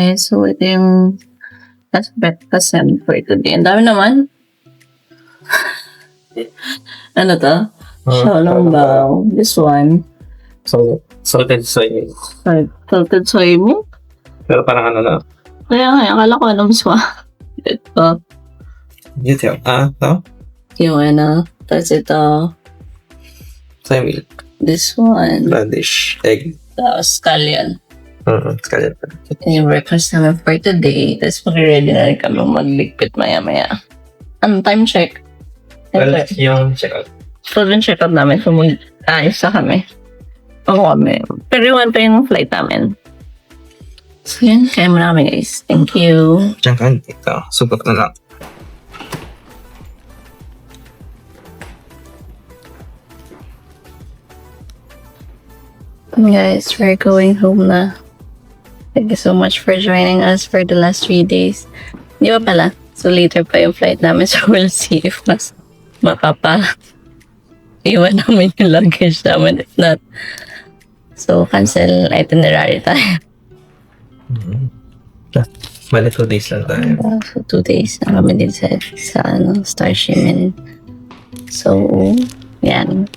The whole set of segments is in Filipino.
guys. So, ito yung breakfast and for today. Ang dami naman. Ano to? Xiaolong bao. This one. So, salted soy. Salted soy milk. Pero parang ano na. Kaya nga, akala ko ano miswa. Ito. Dito. Ito? Yung ano. Tapos ito. Soy milk. This one. Radish. Egg. Tapos scallion. Scallion. Yung breakfast namin for today. Tapos mag-ready na rin kami magligpit maya-maya. Ano time check? Well, yung check-out. So, din check out namin kung mag-ayos na kami. Oo kami. Pero yung pa yung flight namin. So, yun. Kaya muna kami, guys. Thank you. Diyan ka. Ito. Sugot na lang. Guys, we're going home na. Thank you so much for joining us for the last 3 days. Di ba pala? So, later pa yung flight namin. So, we'll see if mas iwan namin yung luggage namin. If not, so, cancel itinerary tayo. Bali 2 days lang tayo. So, 2 days na kami din sa Star Shimin. So, yan.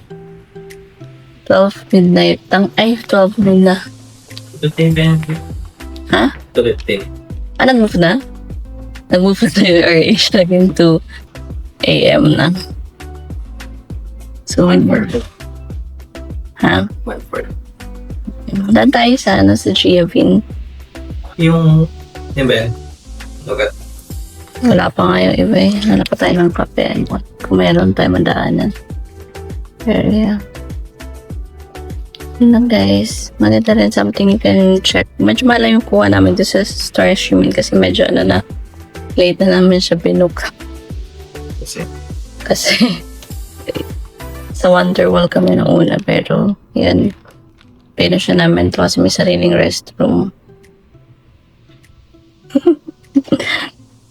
12 midnight. 12 noon na. 15. Ha? 15. Nag-move na? Nag-move na yung RH naging 2 a.m. na. So, 1-4. Ha? 1-4. Daan tayo sa Giavin. Yung ba yan? Lugat. Wala pa nga yung iba eh. Wala pa tayo ng kape. Kung meron tayo madaanan. Pero yeah. Yun lang guys. Maganda rin something you can check. Medyo mahal yung kuha namin dito sa Star Shimin kasi medyo late na namin siya binuka. Kasi sa Wonderwall kami nung una pero yan. Pino siya namin to kasi may sariling restroom.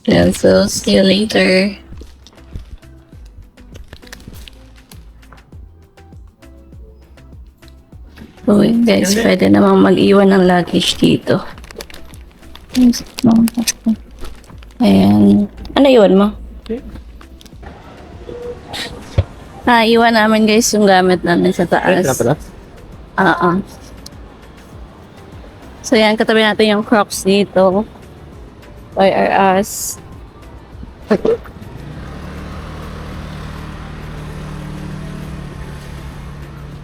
Yan, so see you later. Uy, guys, pwede namang mag-iwan ng luggage dito. Ayan. Ano iwan mo? Iwan namin guys yung gamit namin sa taas. So yan, katabi natin yung Crocs dito. By our us.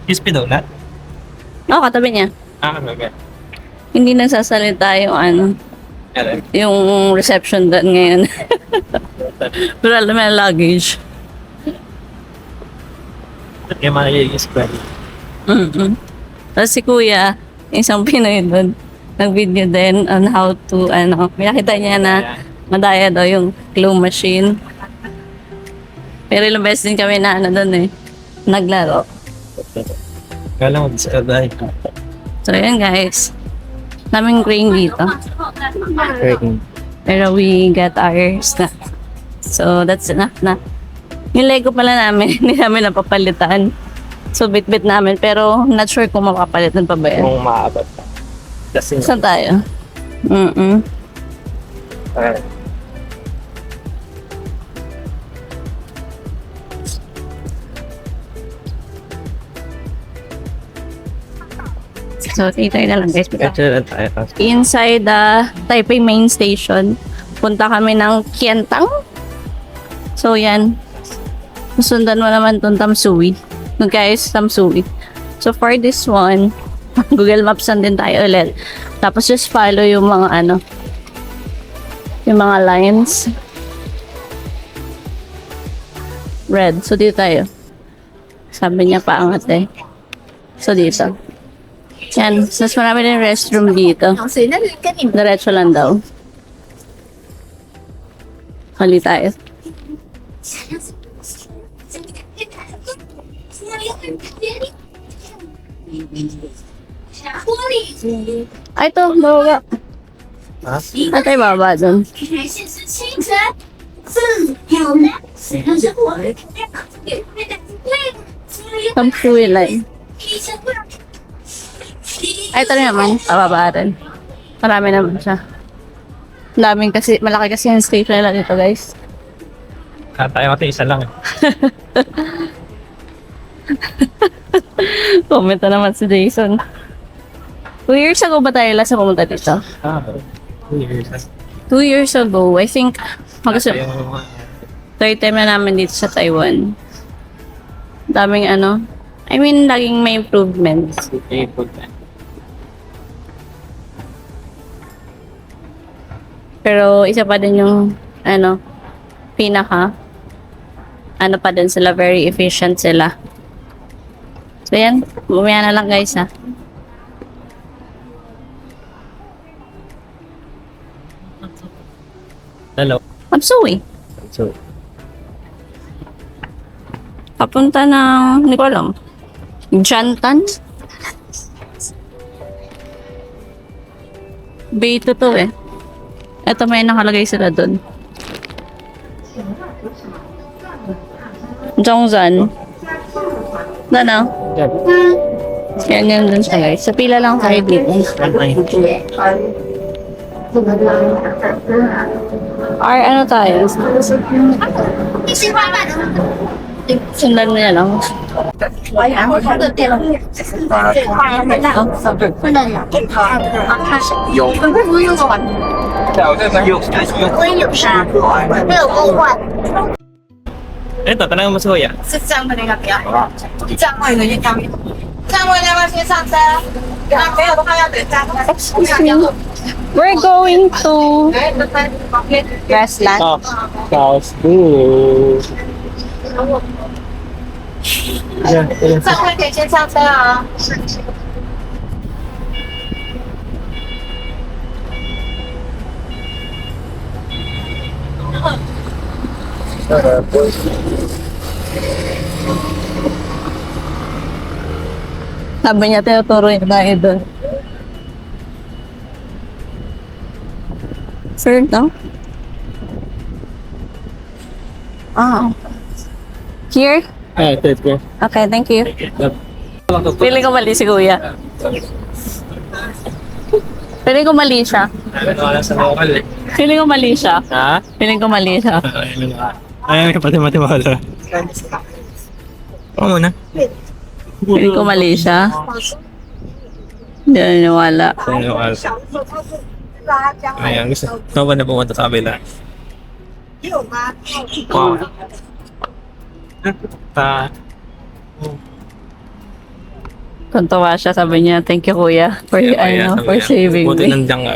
Crispy donut? Oo, katabi niya. Okay. Hindi nagsasalita yung yung reception doon ngayon. Pero alam mo yung luggage. Kaya makikiging spread. Tapos si Kuya, isang Pinoy doon, nag-video din on how to, pinakita niya na madaya daw yung claw machine. Pero ilang beses din kami na doon naglaro. Kala mo sa aday. So yun guys, naming grain dito. Pero we got ours na. So that's enough na. Yung Lego pala namin, hindi namin napapalitan. So bit-bit namin, pero not sure kung mapapalitan pa ba yan. Kung maabot pa. Kasi Saan tayo? So, titay na lang guys. Inside the Taipei main station, punta kami ng Qiantang. So, yan. Sundan mo naman itong Tamsui. Doon guys, Tamsui. So, for this one, Google Maps din tayo ulit. Tapos, just follow yung mga yung mga lines. Red. So, dito tayo. Sabi niya paangat So, dito. Yan. Mas marami din restroom dito. Diretso lang daw. Hali tayo. Ay, ito. Bababa. Ay, tayo bababa dun. Tamsui line. Ay, ito rin naman. Pababa rin. Marami naman siya. Daming kasi, malaki kasi yung station nila dito, guys. Tayo natin isa lang. Comment na naman si Jason. 2 years ago ba tayo last na pumunta dito? 2 years. 2 years ago, I think, Yung third time na namin dito sa Taiwan. Daming ano, I mean, laging may improvements. Pero isa pa din yung, ano, pinaka, ano pa din sila, very efficient sila. So yan, bumaya na lang guys ha. Hello. Matsui. So, Papunta ng, hindi ko alam, Jantan? Bito to eh. Ito may nakalagay sila dun. Zhongzhan. Ano? Yan dun siya guys. Sa pila lang tayo dito. Or ano tayo? Sundan mo na lang. ito, tanong mo suya. 是这样的那个比较好，这样会有点方便。这样会要不要先上车？那没有的话要等加多。 We're going to Grassland. Sounds good. 这样会可以先上车啊。 Sabi niya, tinuturo niya tayo doon. Sir, no? Ah. Here? Ito. Okay, thank you. Feeling ko mali si Kuya. Feeling ko mali siya. Wala sa local eh. Feeling ko mali siya. Ha? Feeling ko mali siya. Ay, pati matiwala. Oo muna. Feeling ko mali siya. Hindi na naniwala. Ayan, gusto ba na pumunta sa kabila? Wow. Tuntawa siya, sabi niya, thank you Kuya for, for saving Buti me. nandiyan ka.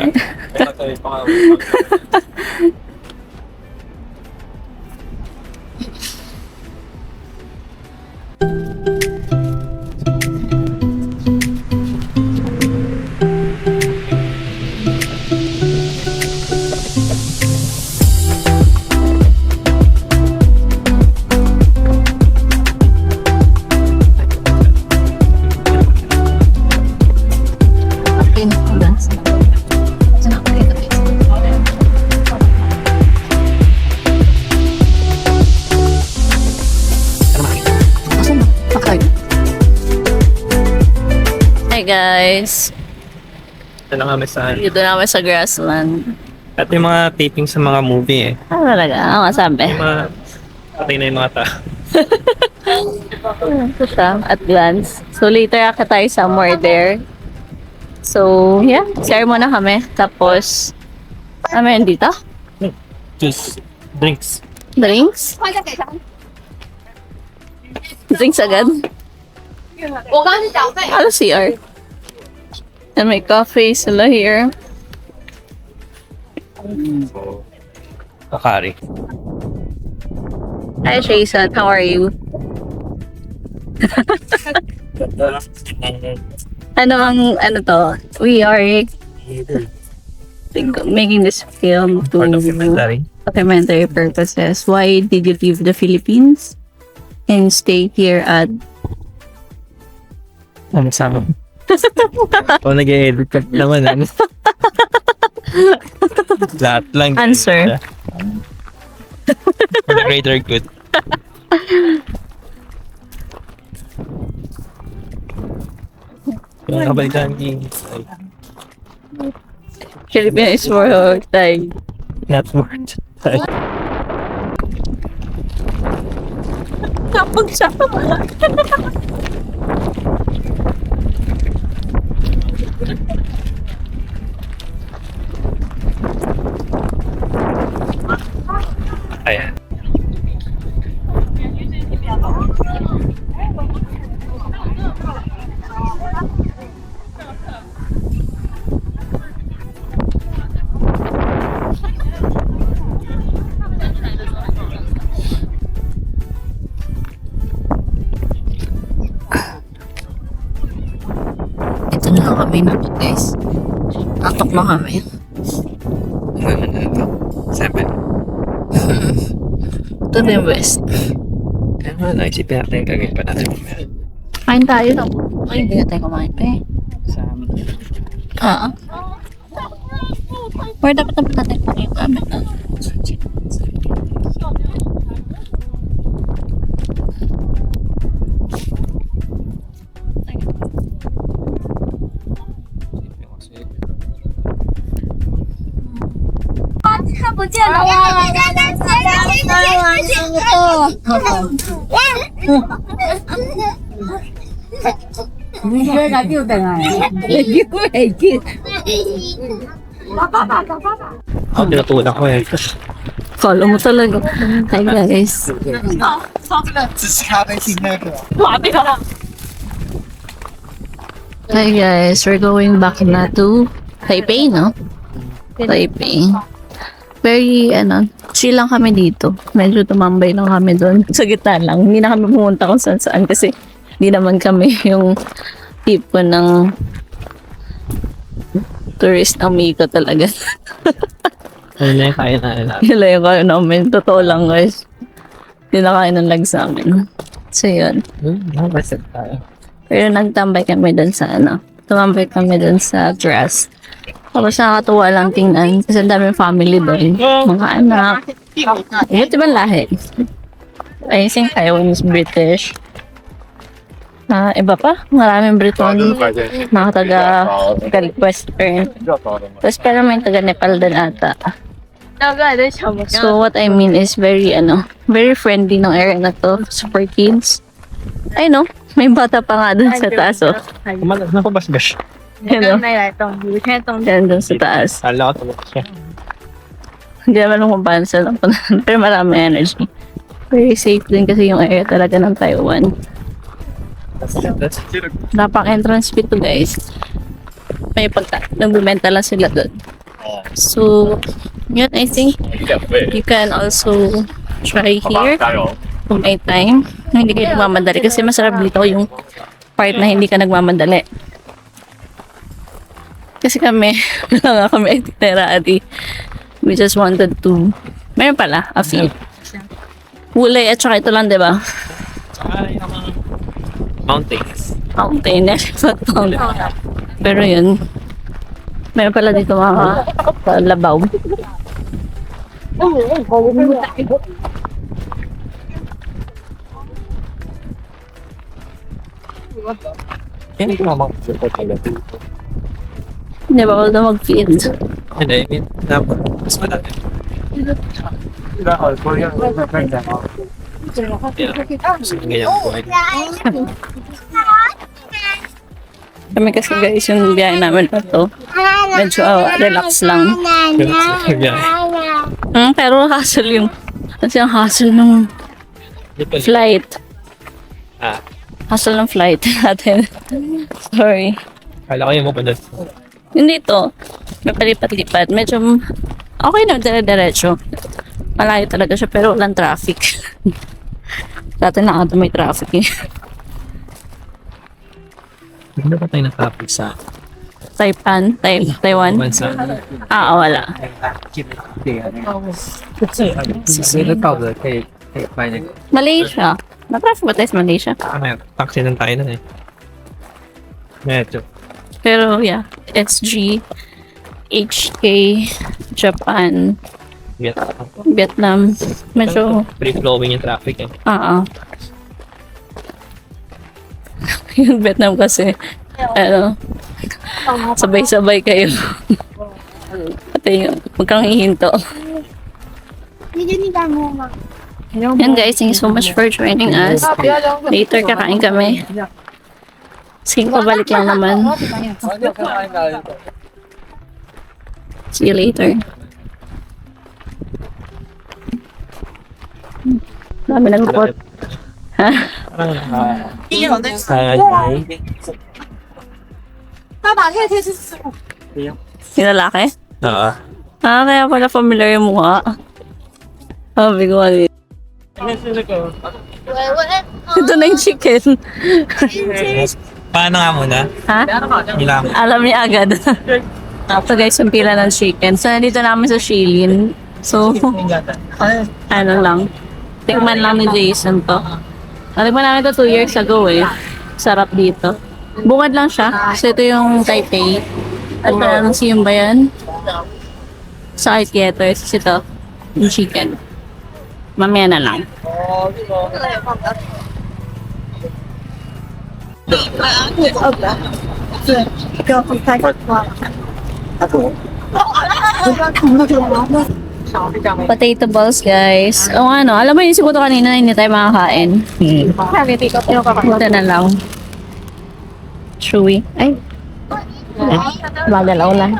Hi guys, Ito na kami sa... dito na kami sa Grassland. At yung mga taping sa mga movie eh. Ah, talaga? Ano masabi? Yung mga... Patay na yung mga tao. Ito siya, at glance. So later akit tayo somewhere there. So, yeah, share muna kami. Tapos, ano yun dito? Juice. Drinks. Drinks? Drinks agad? 我刚刚是缴费。 Ano CR? And may coffee sila here. Kakari. Hi Jason, how are you? Ano to? We are making this film to For documentary. documentary purposes. Why did you leave the Philippines and stay here at Ano sama? O nag-edit ka naman ano? Lahat lang. Answer. Greater good. Yung kabalitan yung Philippines for Thai? Not worth it. Kapag siya. Ayan. Ito na lang kami na guys. Tatok na kami. Seven. Ito na yung west. Kaya nga, naisipin natin yung gagawin pa natin. Kain tayo na. Ay, hindi na tayo kumain pa eh. Where dapat natin kung yung gamit na? Ako, tinutulak ko eh. Follow mo talaga. Hi guys. Hi guys, we're going back na to Taipei, no? Taipei. Very, chill lang kami dito. Medyo tumambay lang kami doon. Sa gitna lang. Hindi na kami pumunta kung saan saan kasi hindi naman kami yung tipo ng tourist amigo talaga. Ano na yung kaya na natin. Yun lang yung kain namin. Totoo lang guys. Kinakain ng lag sa amin. So yun. Nakabasit tayo. Pero nagtambay kami doon sa tumambay kami doon sa grass. Tapos nakakatuwa lang tingnan kasi ang daming family doon. Mga anak. Iba't ibang lahi. I think Taiwan is British. Iba pa. Maraming Briton. Mga taga Western. Tapos parang may taga Nepal din ata. So what I mean is very very friendly ng area na to. Super kids. I know. May bata pa nga doon sa taas. Kumalas na ko basbas. Yan doon sa taas. Kala ko tulak siya. Hindi naman alam kung paano sila napunan. Pero marami energy. Very safe din kasi yung area talaga ng Taiwan. Napang entrance fee to guys. May nagbibenta lang sila doon. So, yun, I think you can also try here kung may time. Hindi kayo nagmamadali kasi masarap dito yung part na hindi ka nagmamadali. Kasi kami, wala nga kami itinerary. We just wanted to, meron pala, a few. Gulay at saka ito lang, di ba? Mountains. Mountain. Pero yun, meron pala dito mga labaw. Hindi ko mamang support nila. Hindi ba ako na mag-feed? Hindi, I mean, dapat mas malaki. Kasi ganyan ang buhay. Kami kasi guys, yung biyahe namin na to, medyo relax lang. Pero hassle yung, kasi ang hassle ng flight. Hassle ng flight natin. Sorry. Kala ko yung mo pa doon. Hindi to. May palipat-lipat. Medyo okay na, dire-diretso. Malayo talaga siya pero walang traffic. Dati na ata may traffic eh. Hindi pa tayo na-traffic sa Taiwan? bansa. Wala. Malaysia. Na-traffic ba tayo sa Malaysia? Taxi ng tayo na eh. Medyo. Pero yeah, SG, HK, Japan, Vietnam, medyo, free-flowing yung traffic eh. Yung Vietnam kasi, sabay-sabay kayo. Pati yung, huwag kang hihinto. Yan guys, thank you so much for joining us. Later kakain kami. Sige, pabalik lang naman. See you later. Dami nagpot. Ha? Parang Iyo, ne? nakakagay. 爸爸可以贴是师傅。 Yung lalaki? Oo. Ah, kaya pala familiar yung mukha. Sabi ko kanina. Ito na yung chicken. Paano nga muna? Ha? Ilang. Alam niya agad. Ito guys, yung pila ng chicken. So, nandito namin sa Shilin. So, ano lang. Tikman lang ni Jason to. Natikman namin to 2 years ago eh. Sarap dito. Bungad lang siya. So, ito yung Taipei. At parang siyong ba yan? Sa Artietos. Ito. Yung chicken. Mamaya na lang. Potato balls, guys. O ano, alam mo yung sibuto kanina, hindi tayo makakain. Ito na lang. Chewy. Ay. Magalaw lang.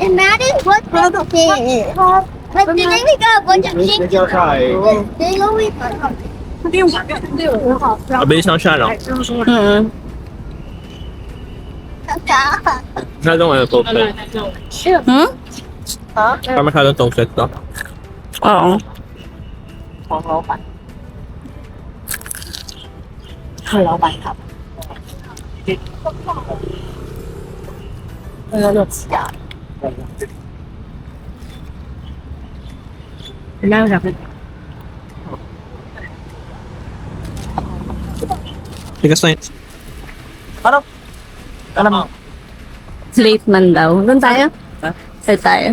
And that is what they did. But then we got a bunch of chicken. They always Mabilis lang siya, no? Masyadong ano, toasted. Hmm? Parang masyadong toasted to. Oo. Tigas na yun. Late man daw. Doon tayo? Doon tayo.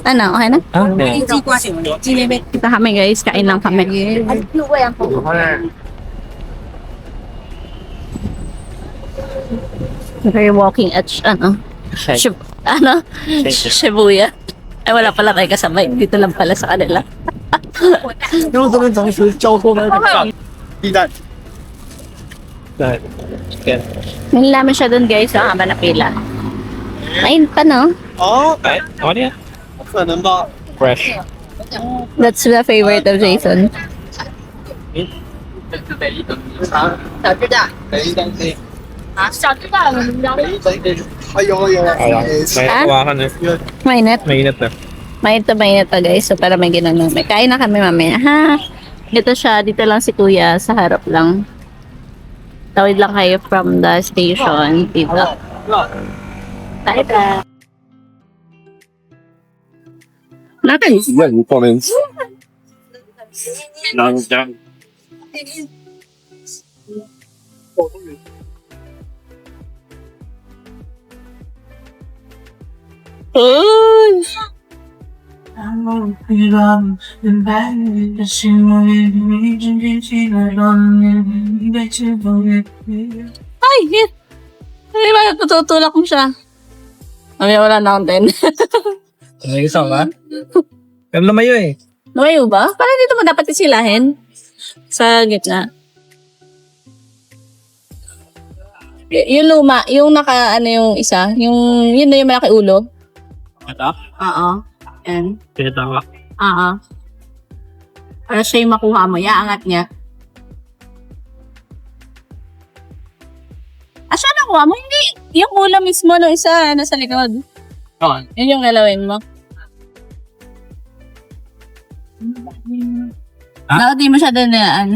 Ano, okay na? Okay. Kita kami guys, kain lang kami. Very walking edge, ano? Ano? Shibuya. Ay, wala pala kayo kasabay. Dito lang pala sa kanila. 因为这边总是交错的地带。 Chicken. Hindi namin siya doon guys, sa haba na pila. Ayun pa no? 哦， Okay, okay yan. 可能吧。 Fresh. That's the favorite of Jason. 小巨蛋。没东西，啊，小巨蛋，没东西。哎呦哎呦， May hawakan na. Mainit. Mainit na. Mainit pa guys. So para may ginanong. May kain na kami mamaya. Ha? Dito siya. Dito lang si kuya. Sa harap lang. Tawid lang kayo from the station. Dito. Tayo ka. Natin. 那你放点南疆。 Uy! Ay! Hit! Ay, bakit tutulak mo siya? Mamaya wala na akong 10. May isang ba? Pero lumayo eh. Lumayo ba? Parang dito mo dapat isilahin. Sa gitna. Yung luma, yung naka, ano yung isa, yun na yung malaki ulo. Ito? Oo. Yan. Pinita ka. Oo. Para siya yung makuha mo, iaangat niya. Ah, siya nakuha mo? Hindi. Yung ulo mismo ng isa, nasa likod. Oo. Yun yung galawin mo. Ha? Bakit di mo siya doon na, ano?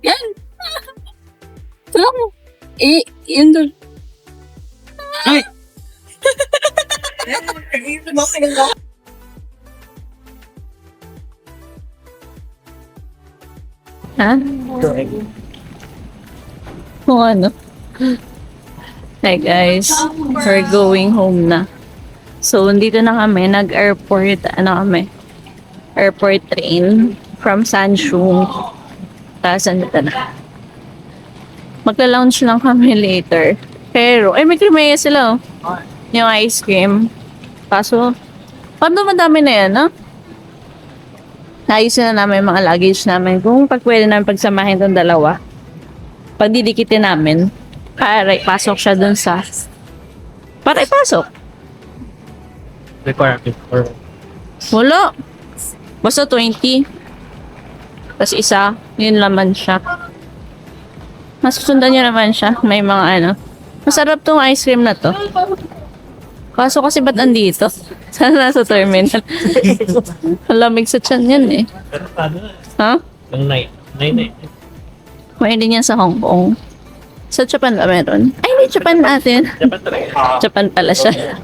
Yan. Tulak mo. Yun doon. Ay! Ha? Kung ano. Hey guys, we're going home na. So, dito na kami, nag-airport, airport train from Sanshung. Tapos, andito na. Magla-lounge lang kami later. Pero, ay, may cremeya sila, oh. Yung ice cream. Kaso, paano madami na yan, no? Naayusin na namin yung mga luggage namin. Kung pwede namin pagsamahin itong dalawa, pagdidikitin namin, para ipasok siya dun sa... Para ipasok. Requirement or Wala. Basta 20. Tapos isa, yun laman siya. Masusundan niya naman siya. May mga ano. Masarap tong ice cream na to. Kaso kasi ba't andito? Sana nasa terminal. Lamig sa tiyan yan eh. pero paano na? Ha? Yung 9 eh. May din yan sa Hong Kong. Sa Japan ba meron? Ay, hindi Japan natin. Dapat talaga. Japan pala siya.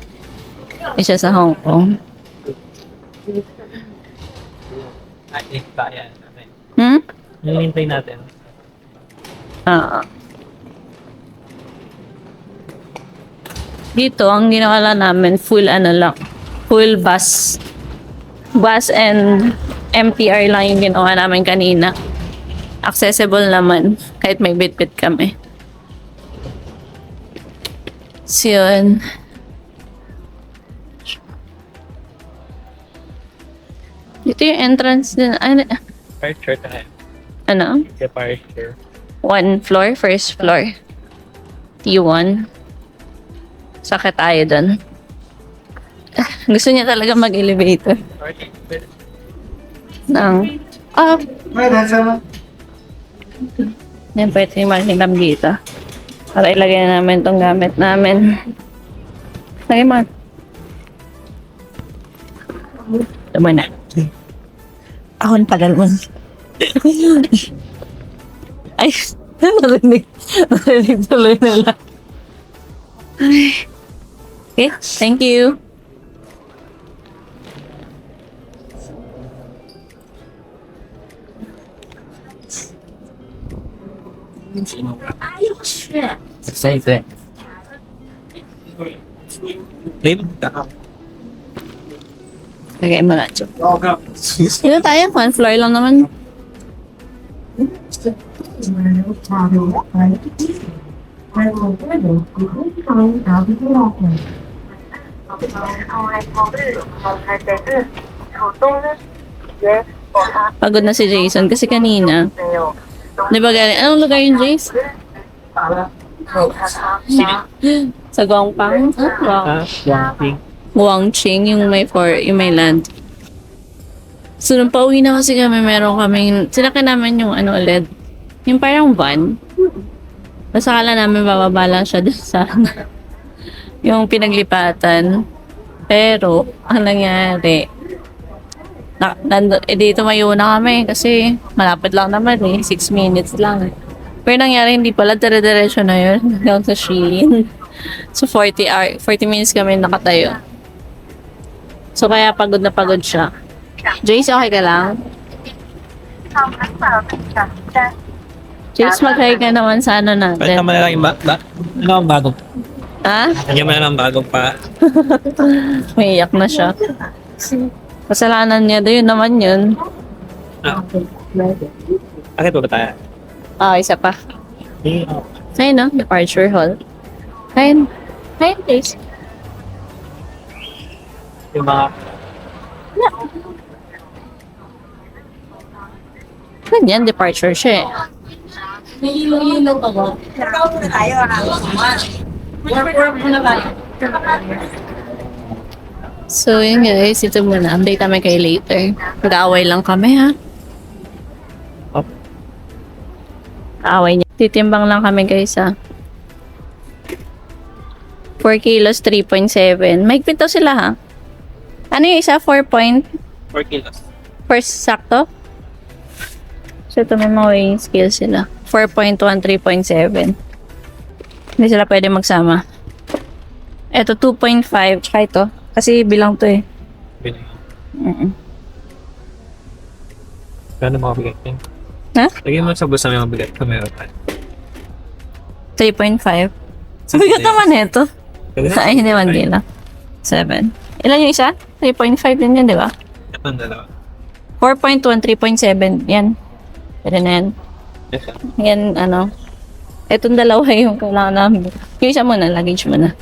Isa sa Hong Kong. Ay, kaya natin. Hmm? Hinihintay natin. Dito, ang ginawa lang namin, full ano lang. Full bus. Bus and MTR lang yung ginawa namin kanina. Accessible naman. Kahit may bit-bit kami. So, yun. Dito yung entrance din. Departure tayo. Ano? Departure. One floor, first floor. T1. Sakit tayo dun. Gusto niya talaga mag-elevator. Nang, yan pwede yung makikilam dito. Para ilagay na namin itong gamit namin. Lagay mo. Tama na. Ako ang tagal mo. Ay, narinig. Narinig tuloy na lang. Okay, thank you. Excited. Lim? Lagay mo na. Dito tayo, one floor lang naman. Pagod na si Jason kasi kanina. Di ba galing? Anong lugar yung Jace? Sa Gongpang? Wow. Wangping. Guangqing, yung may land. So, nung pauwi na kasi kami, meron kaming, sinakyan namin yung ano ulit, yung parang van. Basta akala namin bababa lang siya dun sa yung pinaglipatan. Pero, ang nangyari, dito mayo na kami kasi malapit lang naman eh, 6 minutes lang. Pero nangyari, hindi pala, dire-diretso na yun, hanggang sa Shein. So, 40 minutes kami nakatayo. So, kaya pagod na pagod siya. Jace, okay ka lang? Jace, mag-hi ka naman sa ano Pwede natin. naman na lang yung ano ang bagong? Ha? Lagyan mo na lang bagong pa. May iyak na siya. Kasalanan niya, yun naman yun. Bakit ba tayo? Isa pa. Ayun no, departure hall. Ayun. Ayun, Jace. Yung mga Ganyan, departure siya eh. Nakaw muna tayo. Work muna tayo. So, yun guys, ito muna. Update namin kayo later. Mag-aaway lang kami, ha? Up. Aaway niya. Titimbang lang kami, guys, ha? 4 kilos, 3.7. Mahigpit daw sila, ha? Ano yung isa? 4 kilos. First, sakto? So, ito may mga weighing scale sila. 4.1, 3.7. Hindi sila pwede magsama. Ito, 2.5. Tsaka ito. Kasi bilang to eh. Gano'n mga bigat yun? Ha? Lagyan mo sa busa may mga bigat na meron tayo. 3.5. Bigat naman ito. Ay, hindi man din lang. 7. Ilan yung isa? 3.5 din yan, di ba? Ito ang dalawa. 4.1, 3.7. Yan. Pwede na yan. Yes, sir. Yan, ano. Itong dalawa yung kailangan namin. Yung isa muna, luggage muna.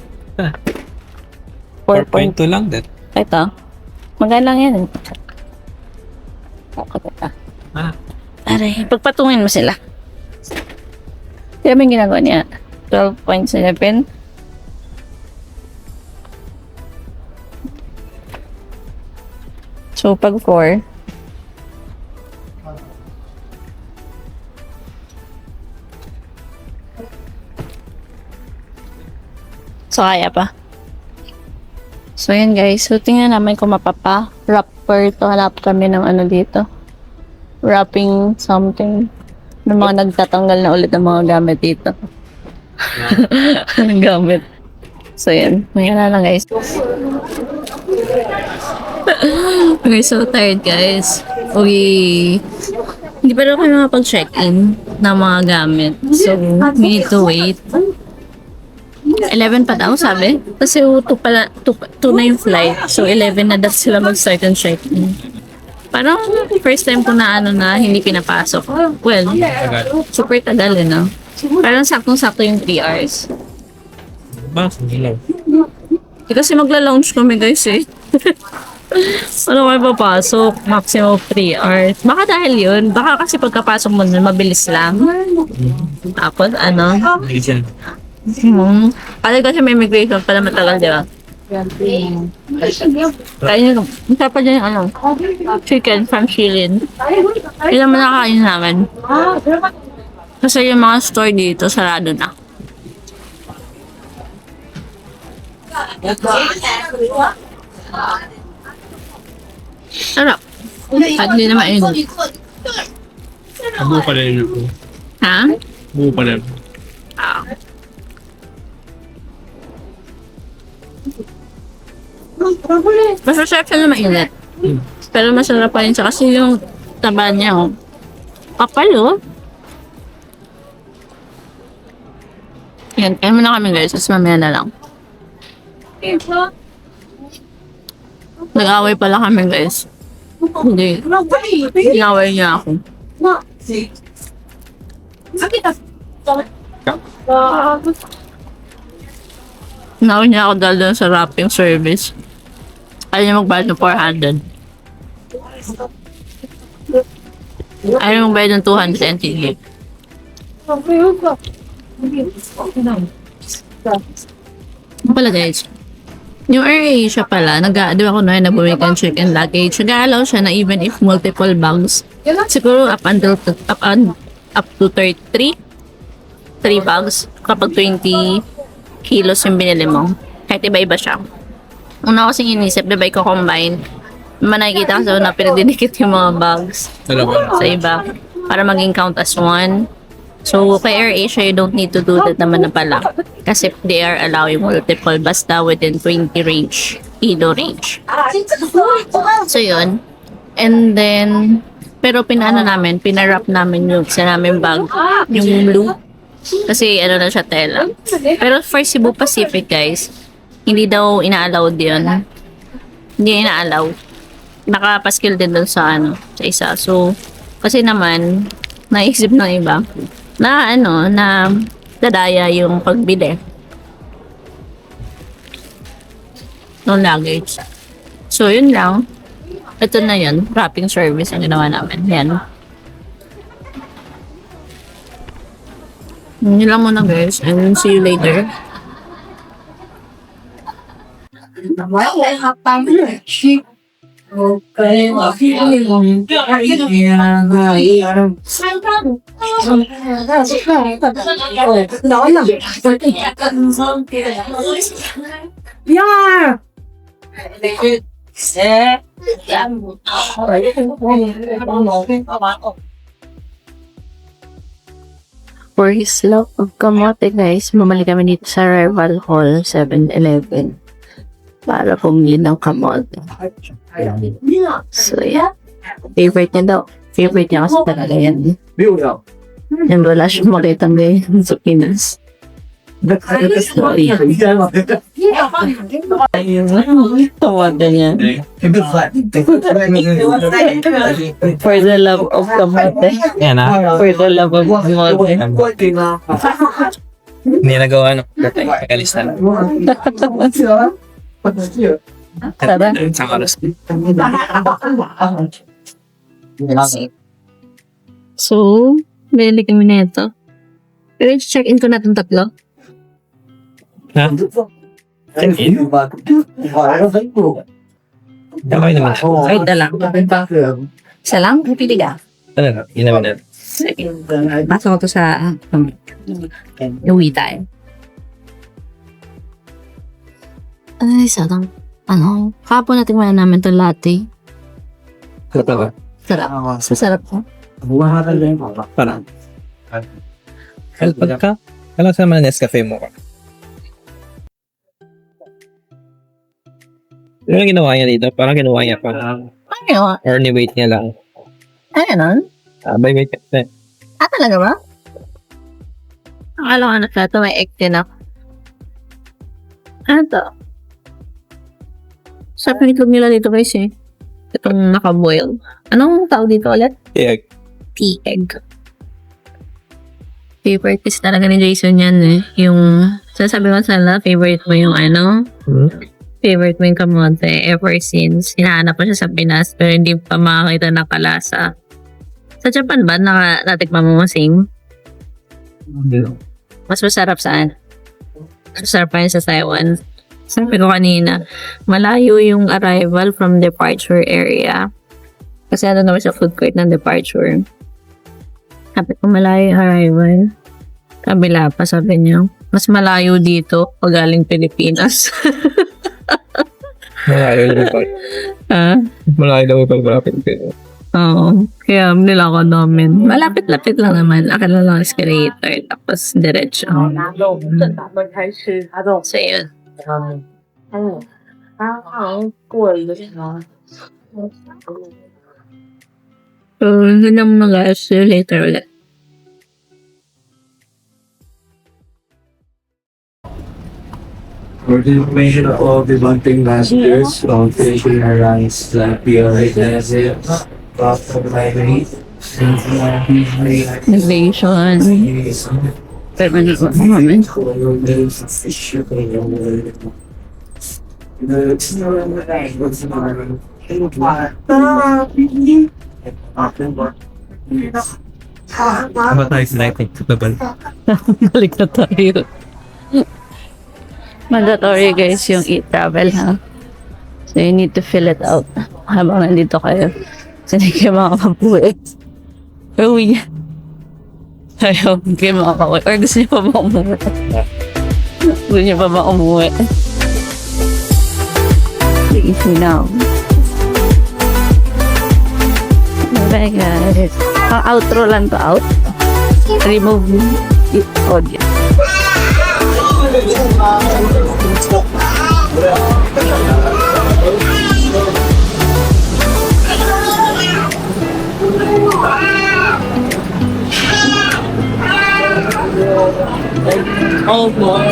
4.2 lang that. Ito. Maganda lang yan. Ako ito. Ah. Aray, pagpatungin mo sila. Kaya may ginagawa niya. 12.7. So, pag 4. So, kaya pa. So, yan guys. So, tingnan namin kung mapapa-wrapper to. Hanap kami ng ano dito. Wrapping something. Ng mga nagtatanggal na ulit ng mga gamit dito. Gamit. So, yan. May na lang guys. We're so tired guys. Okay. Hindi pa rin kami makapag-check-in ng mga gamit. So, we need to wait. 11 pa daw, sabi. Kasi 2 na yung flight. So, 11 na dapat sila mag-start and check-in. Parang first time ko na hindi pinapasok. Well, super tagal no? Parang saktong-sakto yung 3 hours. Bakit? Kasi magla-launch kami guys eh. Ano kayo papasok? Maximum 3 hours. Baka dahil yun. Baka kasi pagkapasok mo nun, mabilis lang. Tapos kasi kasi may immigration pala matagal, di ba? Kaya nyo, pa dyan yung chicken from Shilin. Ilan mo nakakain namin. Kasi yung mga store dito, sarado na. Sarap. At hindi na mainit. Buo pa rin ako. Ha? Buo pa rin. Masasarap siya na mainit. Pero masarap pa rin siya kasi yung taba niya, kapal, Yan, kaya muna kami guys. Tapos mamaya na lang. Nag-away pala kami guys. Hindi. Inaway niya ako. Inaway niya ako dahil dun sa wrapping service. Ayaw niya magbayad ng 400. Ayaw niya magbayad ng 200 NTD. Pala guys, yung AirAsia pala, di ba ko na nag-week and check and luggage, nag-allow siya na even if multiple bags, siguro up to 3 bags kapag 20 kilos yung binili mo. Kahit iba-iba siya. Una ko kasing inisip, diba i-combine, nakikita ko na pinagdidikit yung mga bags sa iba para maging count as one. So, kay AirAsia, you don't need to do that naman na pala. Kasi they are allowing multiple basta within 20 range, kilo range. So, yun. And then, pero pinarap namin yung sa namin bag, yung blue. Kasi na siya tela. Pero for Cebu Pacific, guys, hindi daw ina-allowed yun. Hindi ina-allowed. Nakapaskil din doon sa sa isa. So, kasi naman, naisip ng iba, na dadaya yung pagbili ng luggage. So, yun lang. Ito na yun. Wrapping service ang ginawa namin. Yan. Yun lang muna guys. And see you later. For his love of kamote guys, bumalik kami dito sa Rival Hall 7-Eleven para pumili ng kamote. So yeah, favorite niya daw. Favorite niya kasi talaga yan. And wala siyang makitang ganyan sa Pinas. So yeah. Ayun. Tawagan niya. For the love of kamote. Yan ah. For the love of kamote. Hindi nagawa no. Kakalista na. Tara. Isang oras. So, bili kami na ito. Pero check-in ko na itong tatlo. Ha? Check-in? Okay naman. Ay, dala. Isa lang? Pili ka. Ano na? Yun naman na. Sige. Basa ko to sa... Uwi tayo. Ay, sarang... Ano? Kapon natin muna namin itong latte. Ito ba? Sarap. Sarap ko. Parang. Pagka, alam sa mga Nescafe mo ka. Ano yung ginawa niya dito? Parang ginawa niya parang Ano? or ni-wait niya lang. Ano? By wait kasi. Ah, talaga ba? Akala ko na siya ito. May egg din ako. Ano to? Sarap ng itlog nila dito guys eh. Itong naka-boil. Anong tawag dito ulit? Yeah. Tea egg. Favorite kasi talaga ni Jason yan eh. Yung, sasabi mo sana, favorite mo yung ano? Favorite mo yung kamote ever since. Hinahanap ko siya sa Pinas pero hindi pa makakita ng kalasa. Sa Japan ba, natikman mo same? Mas masarap saan? Mas masarap pa yun sa Taiwan. Sabi ko kanina, malayo yung arrival from departure area. Kasi ano naman sa food court ng departure. Sabi ko malayo yung arrival. Kabila pa sabi niya. Mas malayo dito pag galing Pilipinas. Malayo na ito. Ha? Malayo na ito malapit ko. Oo. Kaya nilakad namin. Malapit-lapit lang naman. Akala lang escalator. Tapos diretso. So yun. So, yun lang mga guys. See you later ulit. Coordination of all the bunting masters of finishing our rights that we are it. Innovation. Permanent moment. Ano tayo sa lighting? Babal. Balik na tayo. Mandatory guys yung e-travel ha. So you need to fill it out habang nandito kayo. Kasi hindi kayo makakabuwi. Uwi. Ayaw, hindi kayo makakabuwi. Or gusto niyo pa ba umuwi? Gusto niyo pa ba umuwi? Easy now. Bye guys. Ang outro lang to out. Remove it audio. Oh boy.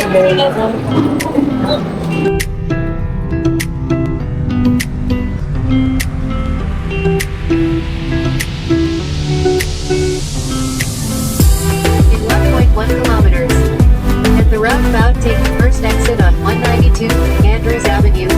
In 1.1 kilometers. At the roundabout, take the first exit on 192 Andrews Avenue